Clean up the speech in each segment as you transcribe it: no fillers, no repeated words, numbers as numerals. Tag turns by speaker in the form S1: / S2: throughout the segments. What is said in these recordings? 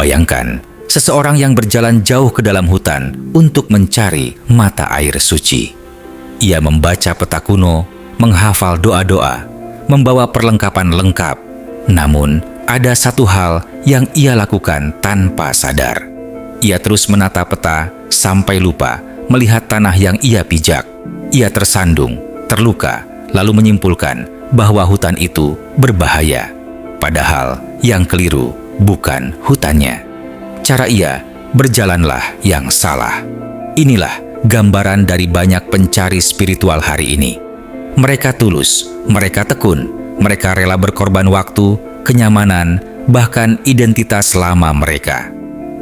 S1: Bayangkan, seseorang yang berjalan jauh ke dalam hutan untuk mencari mata air suci. Ia membaca peta kuno, menghafal doa-doa, membawa perlengkapan lengkap. Namun, ada satu hal yang ia lakukan tanpa sadar. Ia terus menata peta sampai lupa melihat tanah yang ia pijak. Ia tersandung, terluka, lalu menyimpulkan bahwa hutan itu berbahaya. Padahal yang keliru bukan hutannya. Cara ia berjalanlah yang salah. Inilah gambaran dari banyak pencari spiritual hari ini. Mereka tulus, mereka tekun, mereka rela berkorban waktu, kenyamanan, bahkan identitas lama mereka.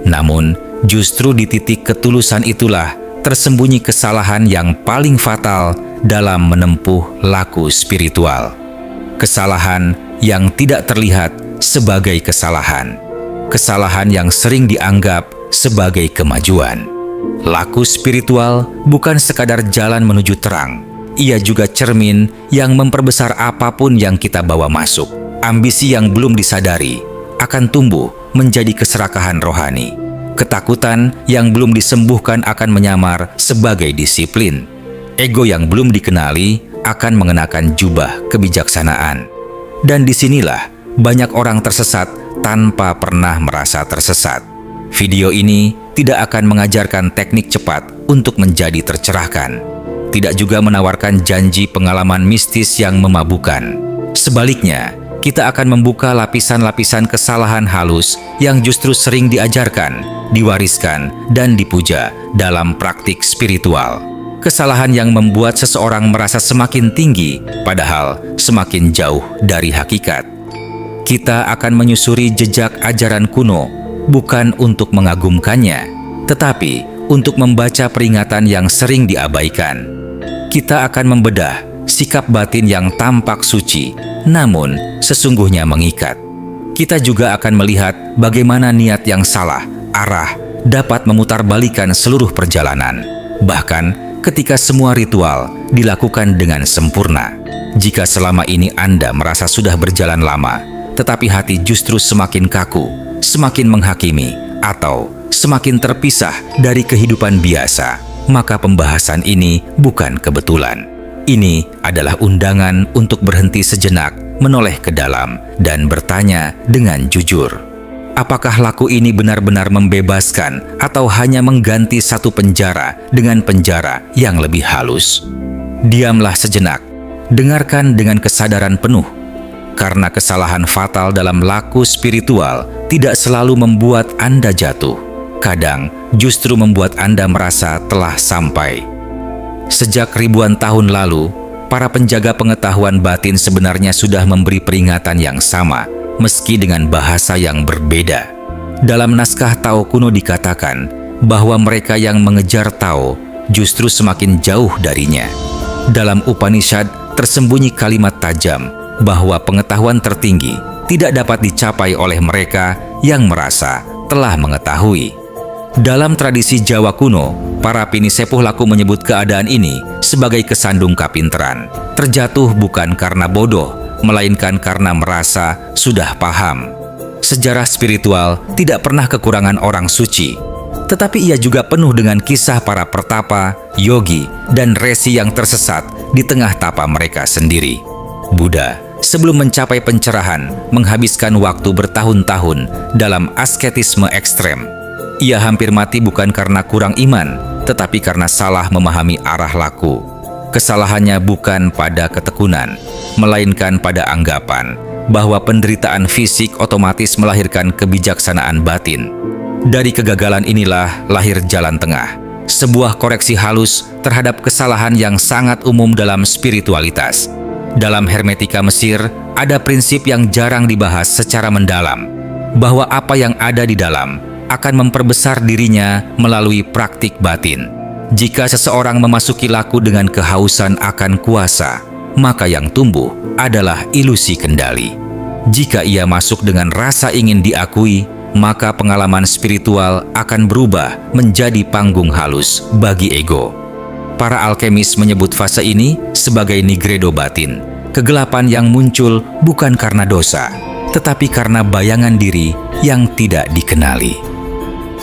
S1: Namun, justru di titik ketulusan itulah tersembunyi kesalahan yang paling fatal dalam menempuh laku spiritual. Kesalahan yang tidak terlihat sebagai kesalahan. Kesalahan yang sering dianggap sebagai kemajuan. Laku spiritual bukan sekadar jalan menuju terang. Ia juga cermin yang memperbesar apapun yang kita bawa masuk. Ambisi yang belum disadari akan tumbuh menjadi keserakahan rohani. Ketakutan yang belum disembuhkan akan menyamar sebagai disiplin. Ego yang belum dikenali akan mengenakan jubah kebijaksanaan. Dan disinilah banyak orang tersesat tanpa pernah merasa tersesat. Video ini tidak akan mengajarkan teknik cepat untuk menjadi tercerahkan. Tidak juga menawarkan janji pengalaman mistis yang memabukkan. Sebaliknya, kita akan membuka lapisan-lapisan kesalahan halus yang justru sering diajarkan, diwariskan, dan dipuja dalam praktik spiritual. Kesalahan yang membuat seseorang merasa semakin tinggi, padahal semakin jauh dari hakikat. Kita akan menyusuri jejak ajaran kuno, bukan untuk mengagumkannya, tetapi untuk membaca peringatan yang sering diabaikan. Kita akan membedah sikap batin yang tampak suci, namun sesungguhnya mengikat. Kita juga akan melihat bagaimana niat yang salah, arah, dapat memutarbalikkan seluruh perjalanan. Bahkan ketika semua ritual dilakukan dengan sempurna. Jika selama ini Anda merasa sudah berjalan lama, tetapi hati justru semakin kaku, semakin menghakimi, atau semakin terpisah dari kehidupan biasa, maka pembahasan ini bukan kebetulan. Ini adalah undangan untuk berhenti sejenak, menoleh ke dalam, dan bertanya dengan jujur. Apakah laku ini benar-benar membebaskan atau hanya mengganti satu penjara dengan penjara yang lebih halus? Diamlah sejenak, dengarkan dengan kesadaran penuh. Karena kesalahan fatal dalam laku spiritual tidak selalu membuat Anda jatuh. Kadang justru membuat Anda merasa telah sampai. Sejak ribuan tahun lalu, para penjaga pengetahuan batin sebenarnya sudah memberi peringatan yang sama, meski dengan bahasa yang berbeda. Dalam naskah Tao kuno dikatakan bahwa mereka yang mengejar Tao justru semakin jauh darinya. Dalam Upanishad tersembunyi kalimat tajam bahwa pengetahuan tertinggi tidak dapat dicapai oleh mereka yang merasa telah mengetahui. Dalam tradisi Jawa kuno, para pinisepuh laku menyebut keadaan ini sebagai kesandung kapinteran. Terjatuh bukan karena bodoh, melainkan karena merasa sudah paham. Sejarah spiritual tidak pernah kekurangan orang suci, tetapi ia juga penuh dengan kisah para pertapa, yogi, dan resi yang tersesat di tengah tapa mereka sendiri. Buddha, sebelum mencapai pencerahan, menghabiskan waktu bertahun-tahun dalam asketisme ekstrem. Ia hampir mati bukan karena kurang iman, tetapi karena salah memahami arah laku. Kesalahannya bukan pada ketekunan, melainkan pada anggapan bahwa penderitaan fisik otomatis melahirkan kebijaksanaan batin. Dari kegagalan inilah lahir jalan tengah, sebuah koreksi halus terhadap kesalahan yang sangat umum dalam spiritualitas. Dalam Hermetika Mesir, ada prinsip yang jarang dibahas secara mendalam, bahwa apa yang ada di dalam akan memperbesar dirinya melalui praktik batin. Jika seseorang memasuki laku dengan kehausan akan kuasa, maka yang tumbuh adalah ilusi kendali. Jika ia masuk dengan rasa ingin diakui, maka pengalaman spiritual akan berubah menjadi panggung halus bagi ego. Para alkemis menyebut fase ini sebagai nigredo batin, kegelapan yang muncul bukan karena dosa, tetapi karena bayangan diri yang tidak dikenali.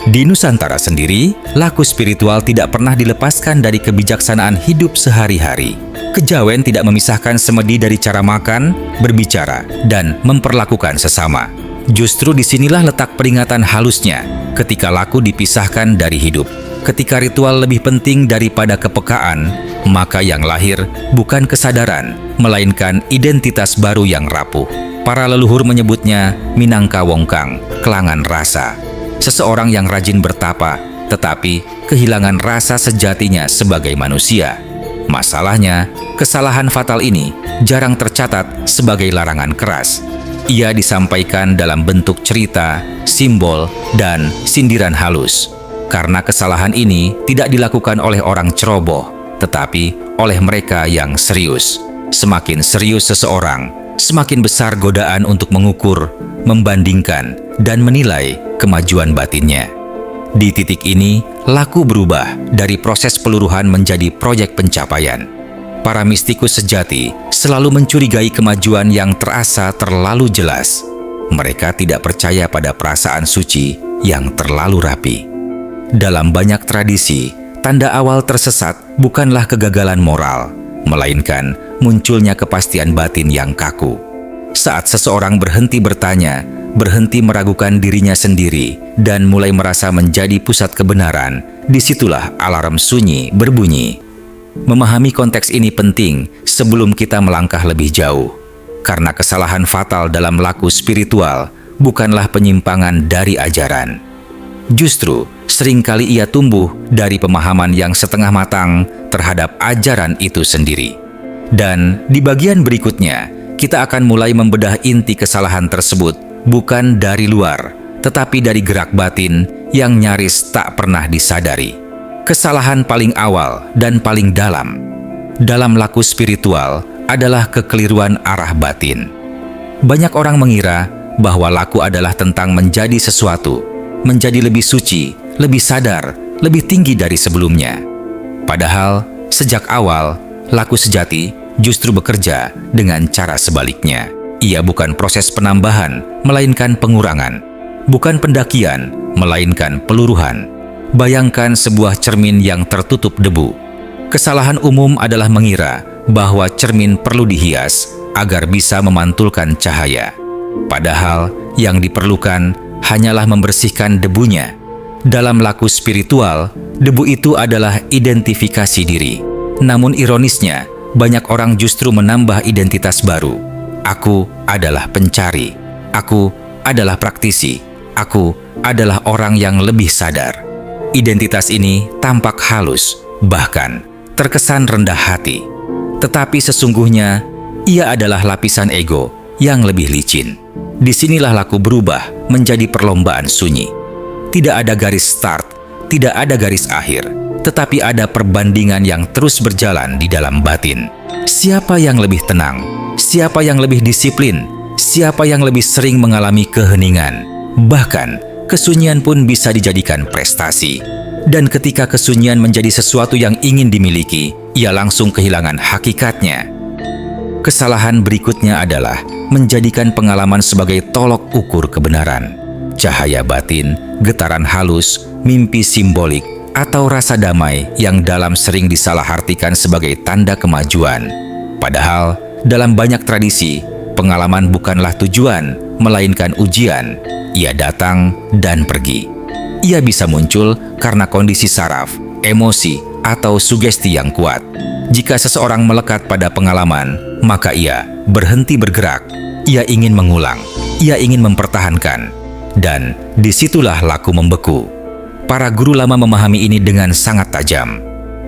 S1: Di Nusantara sendiri, laku spiritual tidak pernah dilepaskan dari kebijaksanaan hidup sehari-hari. Kejawen tidak memisahkan semedi dari cara makan, berbicara, dan memperlakukan sesama. Justru disinilah letak peringatan halusnya ketika laku dipisahkan dari hidup. Ketika ritual lebih penting daripada kepekaan, maka yang lahir bukan kesadaran, melainkan identitas baru yang rapuh. Para leluhur menyebutnya Minangka Wongkang, kelangan rasa. Seseorang yang rajin bertapa, tetapi kehilangan rasa sejatinya sebagai manusia. Masalahnya, kesalahan fatal ini jarang tercatat sebagai larangan keras. Ia disampaikan dalam bentuk cerita, simbol, dan sindiran halus. Karena kesalahan ini tidak dilakukan oleh orang ceroboh, tetapi oleh mereka yang serius. Semakin serius seseorang, semakin besar godaan untuk mengukur, membandingkan, dan menilai kemajuan batinnya. Di titik ini, laku berubah dari proses peluruhan menjadi proyek pencapaian. Para mistikus sejati selalu mencurigai kemajuan yang terasa terlalu jelas. Mereka tidak percaya pada perasaan suci yang terlalu rapi. Dalam banyak tradisi, tanda awal tersesat bukanlah kegagalan moral, melainkan munculnya kepastian batin yang kaku. Saat seseorang berhenti bertanya, berhenti meragukan dirinya sendiri, dan mulai merasa menjadi pusat kebenaran, disitulah alarm sunyi berbunyi. Memahami konteks ini penting sebelum kita melangkah lebih jauh, karena kesalahan fatal dalam laku spiritual bukanlah penyimpangan dari ajaran. Justru, seringkali ia tumbuh dari pemahaman yang setengah matang terhadap ajaran itu sendiri. Dan di bagian berikutnya, kita akan mulai membedah inti kesalahan tersebut bukan dari luar, tetapi dari gerak batin yang nyaris tak pernah disadari. Kesalahan paling awal dan paling dalam laku spiritual adalah kekeliruan arah batin. Banyak orang mengira bahwa laku adalah tentang menjadi sesuatu, menjadi lebih suci, lebih sadar, lebih tinggi dari sebelumnya. Padahal, sejak awal, laku sejati justru bekerja dengan cara sebaliknya. Ia bukan proses penambahan, melainkan pengurangan. Bukan pendakian, melainkan peluruhan. Bayangkan sebuah cermin yang tertutup debu. Kesalahan umum adalah mengira bahwa cermin perlu dihias agar bisa memantulkan cahaya. Padahal, yang diperlukan hanyalah membersihkan debunya. Dalam laku spiritual, debu itu adalah identifikasi diri. Namun ironisnya, banyak orang justru menambah identitas baru. Aku adalah pencari. Aku adalah praktisi. Aku adalah orang yang lebih sadar. Identitas ini tampak halus, bahkan terkesan rendah hati. Tetapi sesungguhnya, ia adalah lapisan ego yang lebih licin. Disinilah laku berubah menjadi perlombaan sunyi. Tidak ada garis start, tidak ada garis akhir, tetapi ada perbandingan yang terus berjalan di dalam batin. Siapa yang lebih tenang? Siapa yang lebih disiplin? Siapa yang lebih sering mengalami keheningan? Bahkan, kesunyian pun bisa dijadikan prestasi. Dan ketika kesunyian menjadi sesuatu yang ingin dimiliki, ia langsung kehilangan hakikatnya. Kesalahan berikutnya adalah menjadikan pengalaman sebagai tolok ukur kebenaran. Cahaya batin, getaran halus, mimpi simbolik, atau rasa damai yang dalam sering disalahartikan sebagai tanda kemajuan. Padahal, dalam banyak tradisi, pengalaman bukanlah tujuan, melainkan ujian. Ia datang dan pergi. Ia bisa muncul karena kondisi saraf, emosi, atau sugesti yang kuat. Jika seseorang melekat pada pengalaman, maka ia berhenti bergerak. Ia ingin mengulang, ia ingin mempertahankan, dan disitulah laku membeku. Para guru lama memahami ini dengan sangat tajam.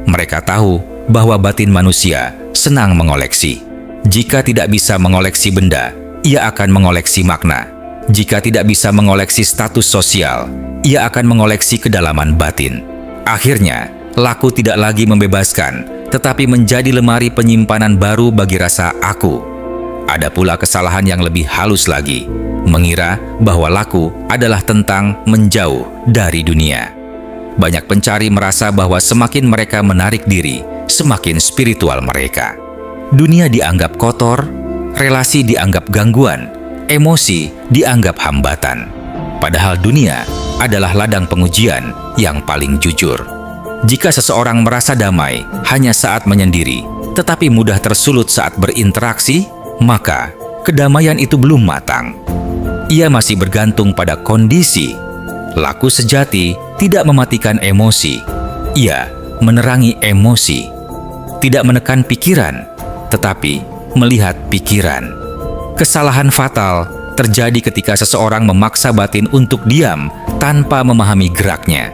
S1: Mereka tahu bahwa batin manusia senang mengoleksi. Jika tidak bisa mengoleksi benda, ia akan mengoleksi makna. Jika tidak bisa mengoleksi status sosial, ia akan mengoleksi kedalaman batin. Akhirnya, laku tidak lagi membebaskan, tetapi menjadi lemari penyimpanan baru bagi rasa aku. Ada pula kesalahan yang lebih halus lagi, mengira bahwa laku adalah tentang menjauh dari dunia. Banyak pencari merasa bahwa semakin mereka menarik diri, semakin spiritual mereka. Dunia dianggap kotor, relasi dianggap gangguan, emosi dianggap hambatan. Padahal dunia adalah ladang pengujian yang paling jujur. Jika seseorang merasa damai hanya saat menyendiri, tetapi mudah tersulut saat berinteraksi, maka kedamaian itu belum matang. Ia masih bergantung pada kondisi. Laku sejati tidak mematikan emosi. Ia menerangi emosi. Tidak menekan pikiran, tetapi melihat pikiran. Kesalahan fatal terjadi ketika seseorang memaksa batin untuk diam tanpa memahami geraknya.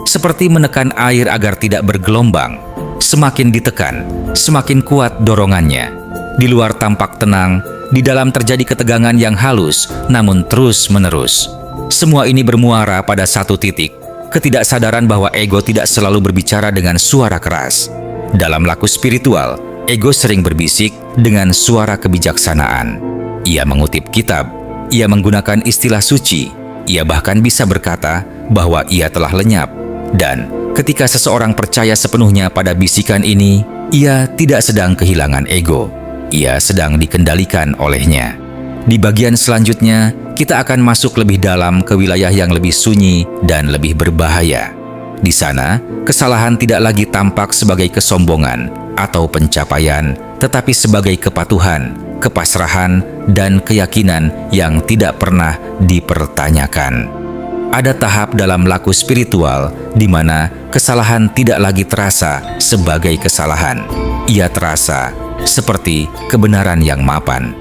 S1: Seperti menekan air agar tidak bergelombang. Semakin ditekan, semakin kuat dorongannya. Di luar tampak tenang, di dalam terjadi ketegangan yang halus namun terus-menerus. Semua ini bermuara pada satu titik, ketidaksadaran bahwa ego tidak selalu berbicara dengan suara keras. Dalam laku spiritual, ego sering berbisik dengan suara kebijaksanaan. Ia mengutip kitab, ia menggunakan istilah suci, ia bahkan bisa berkata bahwa ia telah lenyap. Dan ketika seseorang percaya sepenuhnya pada bisikan ini, ia tidak sedang kehilangan ego. Ia sedang dikendalikan olehnya. Di bagian selanjutnya, kita akan masuk lebih dalam ke wilayah yang lebih sunyi dan lebih berbahaya. Di sana, kesalahan tidak lagi tampak sebagai kesombongan atau pencapaian, tetapi sebagai kepatuhan, kepasrahan, dan keyakinan yang tidak pernah dipertanyakan. Ada tahap dalam laku spiritual di mana kesalahan tidak lagi terasa sebagai kesalahan. Ia terasa seperti kebenaran yang mapan.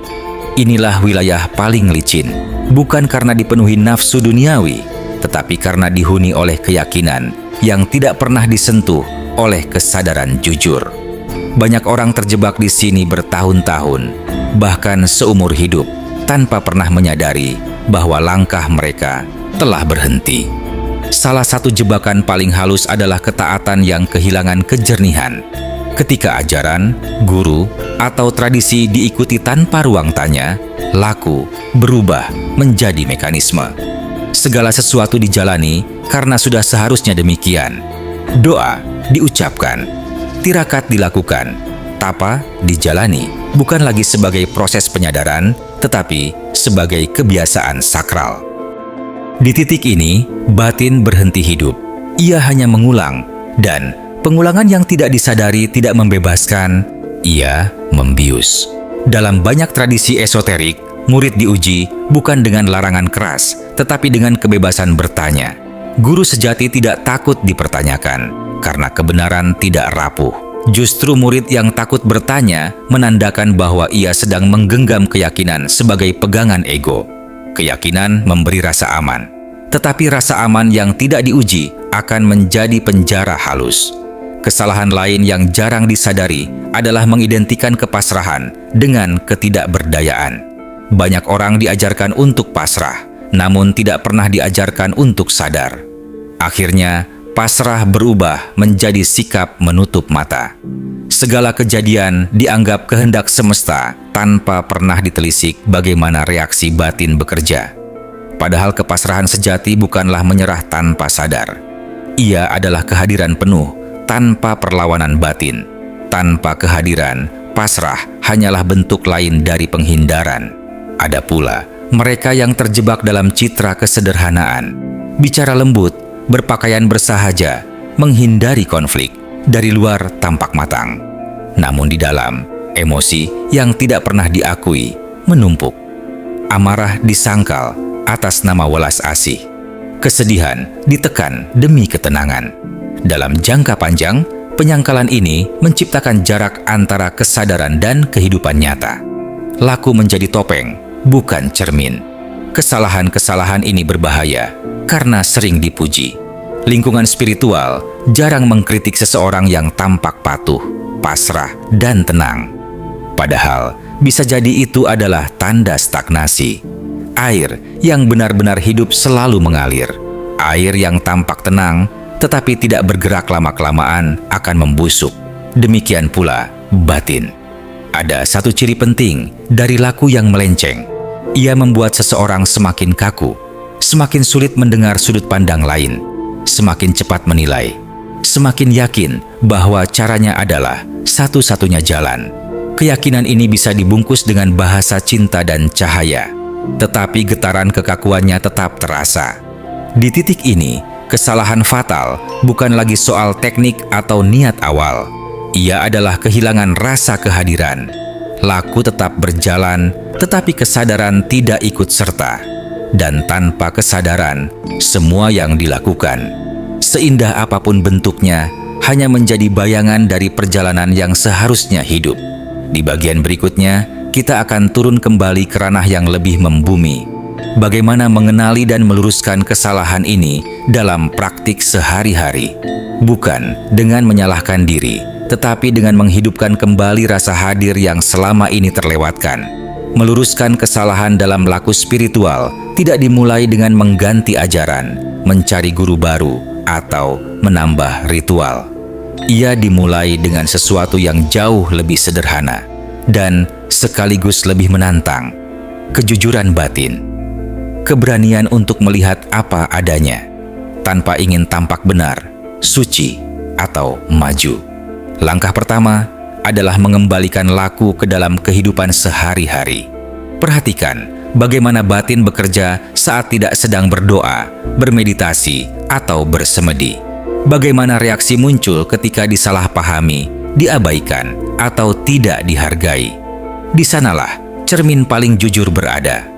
S1: Inilah wilayah paling licin, bukan karena dipenuhi nafsu duniawi, tetapi karena dihuni oleh keyakinan yang tidak pernah disentuh oleh kesadaran jujur. Banyak orang terjebak di sini bertahun-tahun, bahkan seumur hidup, tanpa pernah menyadari bahwa langkah mereka telah berhenti. Salah satu jebakan paling halus adalah ketaatan yang kehilangan kejernihan. Ketika ajaran, guru, atau tradisi diikuti tanpa ruang tanya, laku berubah menjadi mekanisme. Segala sesuatu dijalani karena sudah seharusnya demikian. Doa diucapkan, tirakat dilakukan, tapa dijalani, bukan lagi sebagai proses penyadaran, tetapi sebagai kebiasaan sakral. Di titik ini, batin berhenti hidup. Ia hanya mengulang, dan pengulangan yang tidak disadari tidak membebaskan, ia membius. Dalam banyak tradisi esoterik, murid diuji bukan dengan larangan keras, tetapi dengan kebebasan bertanya. Guru sejati tidak takut dipertanyakan, karena kebenaran tidak rapuh. Justru murid yang takut bertanya menandakan bahwa ia sedang menggenggam keyakinan sebagai pegangan ego. Keyakinan memberi rasa aman, tetapi rasa aman yang tidak diuji akan menjadi penjara halus. Kesalahan lain yang jarang disadari adalah mengidentikan kepasrahan dengan ketidakberdayaan. Banyak orang diajarkan untuk pasrah, namun tidak pernah diajarkan untuk sadar. Akhirnya, pasrah berubah menjadi sikap menutup mata. Segala kejadian dianggap kehendak semesta tanpa pernah ditelisik bagaimana reaksi batin bekerja. Padahal kepasrahan sejati bukanlah menyerah tanpa sadar. Ia adalah kehadiran penuh tanpa perlawanan batin. Tanpa kehadiran, pasrah hanyalah bentuk lain dari penghindaran. Ada pula mereka yang terjebak dalam citra kesederhanaan, bicara lembut, berpakaian bersahaja, menghindari konflik, dari luar tampak matang. Namun di dalam, emosi yang tidak pernah diakui menumpuk. Amarah disangkal atas nama welas asih. Kesedihan ditekan demi ketenangan. Dalam jangka panjang, penyangkalan ini menciptakan jarak antara kesadaran dan kehidupan nyata. Laku menjadi topeng, bukan cermin. Kesalahan-kesalahan ini berbahaya karena sering dipuji. Lingkungan spiritual jarang mengkritik seseorang yang tampak patuh, pasrah, dan tenang. Padahal, bisa jadi itu adalah tanda stagnasi. Air yang benar-benar hidup selalu mengalir. Air yang tampak tenang, tetapi tidak bergerak lama-kelamaan akan membusuk. Demikian pula batin. Ada satu ciri penting dari laku yang melenceng. Ia membuat seseorang semakin kaku, semakin sulit mendengar sudut pandang lain, semakin cepat menilai, semakin yakin bahwa caranya adalah satu-satunya jalan. Keyakinan ini bisa dibungkus dengan bahasa cinta dan cahaya. tetapi getaran kekakuannya tetap terasa. Di titik ini, kesalahan fatal bukan lagi soal teknik atau niat awal. Ia adalah kehilangan rasa kehadiran. Laku tetap berjalan, tetapi kesadaran tidak ikut serta. Dan tanpa kesadaran, semua yang dilakukan, seindah apapun bentuknya, hanya menjadi bayangan dari perjalanan yang seharusnya hidup. Di bagian berikutnya, kita akan turun kembali ke ranah yang lebih membumi. Bagaimana mengenali dan meluruskan kesalahan ini dalam praktik sehari-hari. Bukan dengan menyalahkan diri, tetapi dengan menghidupkan kembali rasa hadir yang selama ini terlewatkan. Meluruskan kesalahan dalam laku spiritual tidak dimulai dengan mengganti ajaran, mencari guru baru, atau menambah ritual. Ia dimulai dengan sesuatu yang jauh lebih sederhana dan sekaligus lebih menantang. Kejujuran batin. Keberanian untuk melihat apa adanya, tanpa ingin tampak benar, suci, atau maju. Langkah pertama adalah mengembalikan laku ke dalam kehidupan sehari-hari. Perhatikan bagaimana batin bekerja saat tidak sedang berdoa, bermeditasi, atau bersemedi. Bagaimana reaksi muncul ketika disalahpahami, diabaikan, atau tidak dihargai. Di sanalah cermin paling jujur berada.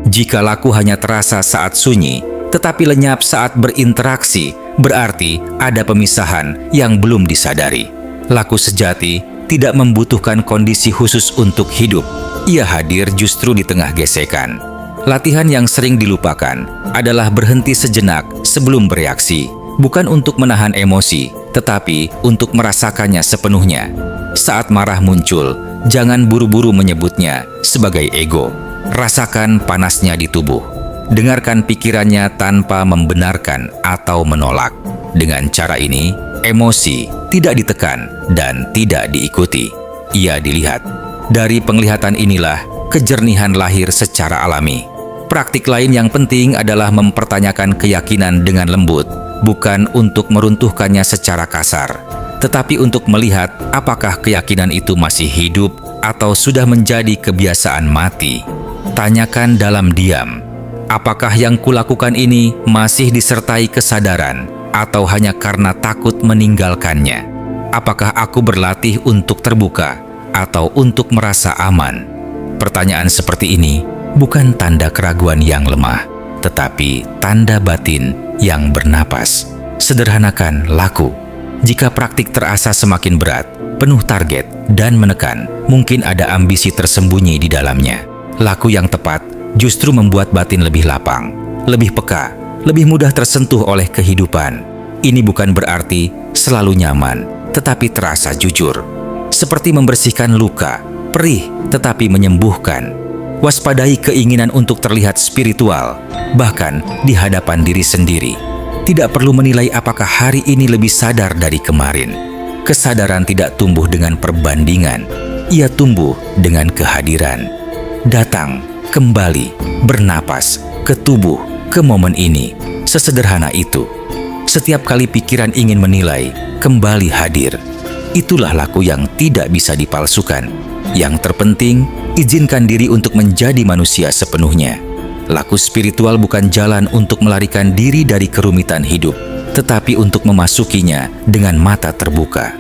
S1: Jika laku hanya terasa saat sunyi, tetapi lenyap saat berinteraksi, berarti ada pemisahan yang belum disadari. Laku sejati tidak membutuhkan kondisi khusus untuk hidup. Ia hadir justru di tengah gesekan. Latihan yang sering dilupakan adalah berhenti sejenak sebelum bereaksi, bukan untuk menahan emosi, tetapi untuk merasakannya sepenuhnya. Saat marah muncul, jangan buru-buru menyebutnya sebagai ego. Rasakan panasnya di tubuh. Dengarkan pikirannya tanpa membenarkan atau menolak. Dengan cara ini, emosi tidak ditekan dan tidak diikuti. Ia dilihat. Dari penglihatan inilah kejernihan lahir secara alami. Praktik lain yang penting adalah mempertanyakan keyakinan dengan lembut, bukan untuk meruntuhkannya secara kasar, tetapi untuk melihat apakah keyakinan itu masih hidup atau sudah menjadi kebiasaan mati. Tanyakan dalam diam, apakah yang kulakukan ini masih disertai kesadaran atau hanya karena takut meninggalkannya? Apakah aku berlatih untuk terbuka atau untuk merasa aman? Pertanyaan seperti ini bukan tanda keraguan yang lemah, tetapi tanda batin yang bernapas. Sederhanakan laku. Jika praktik terasa semakin berat, penuh target, dan menekan, mungkin ada ambisi tersembunyi di dalamnya. Laku yang tepat justru membuat batin lebih lapang, lebih peka, lebih mudah tersentuh oleh kehidupan. Ini bukan berarti selalu nyaman, tetapi terasa jujur. Seperti membersihkan luka, perih tetapi menyembuhkan. Waspadai keinginan untuk terlihat spiritual, bahkan di hadapan diri sendiri. Tidak perlu menilai apakah hari ini lebih sadar dari kemarin. Kesadaran tidak tumbuh dengan perbandingan, ia tumbuh dengan kehadiran. Datang, kembali, bernapas, ke tubuh, ke momen ini. Sesederhana itu. Setiap kali pikiran ingin menilai, kembali hadir. Itulah laku yang tidak bisa dipalsukan. Yang terpenting, izinkan diri untuk menjadi manusia sepenuhnya. Laku spiritual bukan jalan untuk melarikan diri dari kerumitan hidup, tetapi untuk memasukinya dengan mata terbuka.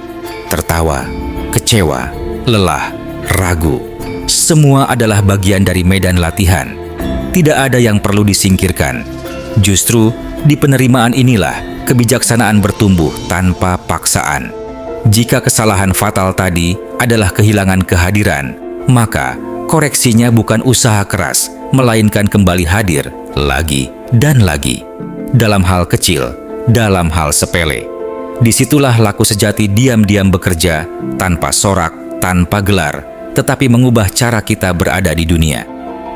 S1: Tertawa, kecewa, lelah, ragu. Semua adalah bagian dari medan latihan. Tidak ada yang perlu disingkirkan. Justru di penerimaan inilah kebijaksanaan bertumbuh tanpa paksaan. Jika kesalahan fatal tadi adalah kehilangan kehadiran, maka koreksinya bukan usaha keras, melainkan kembali hadir lagi dan lagi. Dalam hal kecil, dalam hal sepele. Disitulah laku sejati diam-diam bekerja, tanpa sorak, tanpa gelar, tetapi mengubah cara kita berada di dunia.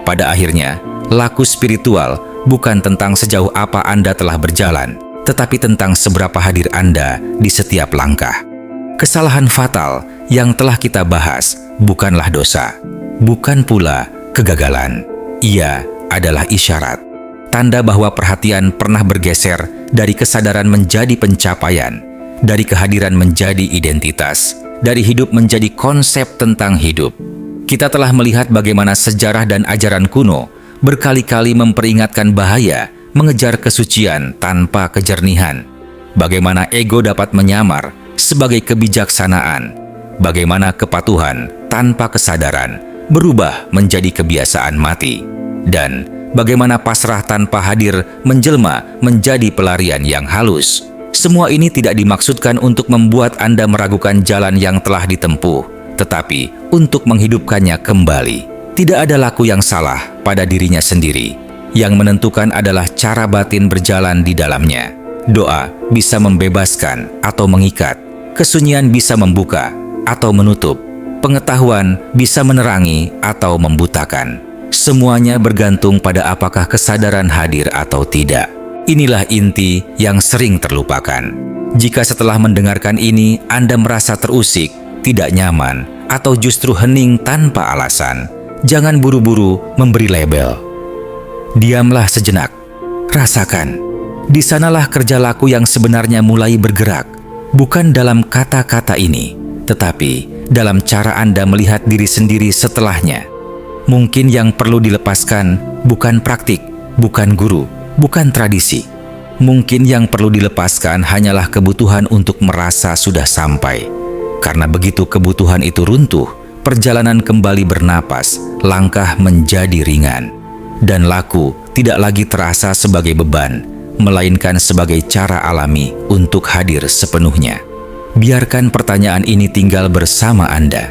S1: Pada akhirnya, laku spiritual bukan tentang sejauh apa Anda telah berjalan, tetapi tentang seberapa hadir Anda di setiap langkah. Kesalahan fatal yang telah kita bahas bukanlah dosa, bukan pula kegagalan. Ia adalah isyarat, tanda bahwa perhatian pernah bergeser dari kesadaran menjadi pencapaian, dari kehadiran menjadi identitas, dari hidup menjadi konsep tentang hidup. Kita telah melihat bagaimana sejarah dan ajaran kuno berkali-kali memperingatkan bahaya mengejar kesucian tanpa kejernihan. Bagaimana ego dapat menyamar sebagai kebijaksanaan, bagaimana kepatuhan tanpa kesadaran berubah menjadi kebiasaan mati, dan bagaimana pasrah tanpa hadir menjelma menjadi pelarian yang halus. Semua ini tidak dimaksudkan untuk membuat Anda meragukan jalan yang telah ditempuh, tetapi untuk menghidupkannya kembali. Tidak ada laku yang salah pada dirinya sendiri. Yang menentukan adalah cara batin berjalan di dalamnya. Doa bisa membebaskan atau mengikat, kesunyian bisa membuka atau menutup, pengetahuan bisa menerangi atau membutakan. Semuanya bergantung pada apakah kesadaran hadir atau tidak. Inilah inti yang sering terlupakan. Jika setelah mendengarkan ini Anda merasa terusik, tidak nyaman, atau justru hening tanpa alasan, jangan buru-buru memberi label. Diamlah sejenak, rasakan. Di sanalah kerja laku yang sebenarnya mulai bergerak, bukan dalam kata-kata ini, tetapi dalam cara Anda melihat diri sendiri setelahnya. Mungkin yang perlu dilepaskan bukan praktik, bukan guru, bukan tradisi. Mungkin yang perlu dilepaskan hanyalah kebutuhan untuk merasa sudah sampai. Karena begitu kebutuhan itu runtuh, perjalanan kembali bernapas, langkah menjadi ringan. Dan laku tidak lagi terasa sebagai beban, melainkan sebagai cara alami untuk hadir sepenuhnya. Biarkan pertanyaan ini tinggal bersama Anda.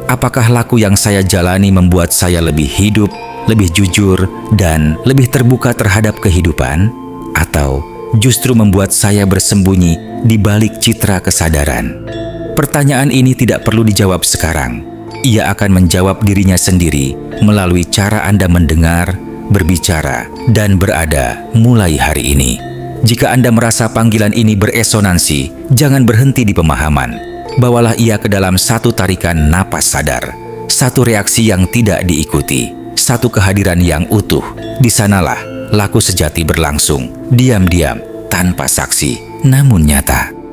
S1: Apakah laku yang saya jalani membuat saya lebih hidup, lebih jujur, dan lebih terbuka terhadap kehidupan? Atau justru membuat saya bersembunyi di balik citra kesadaran? Pertanyaan ini tidak perlu dijawab sekarang. Ia akan menjawab dirinya sendiri melalui cara Anda mendengar, berbicara, dan berada mulai hari ini. Jika Anda merasa panggilan ini beresonansi, jangan berhenti di pemahaman. Bawalah ia ke dalam satu tarikan napas sadar, satu reaksi yang tidak diikuti, satu kehadiran yang utuh. Di sanalah laku sejati berlangsung, diam-diam, tanpa saksi, namun nyata.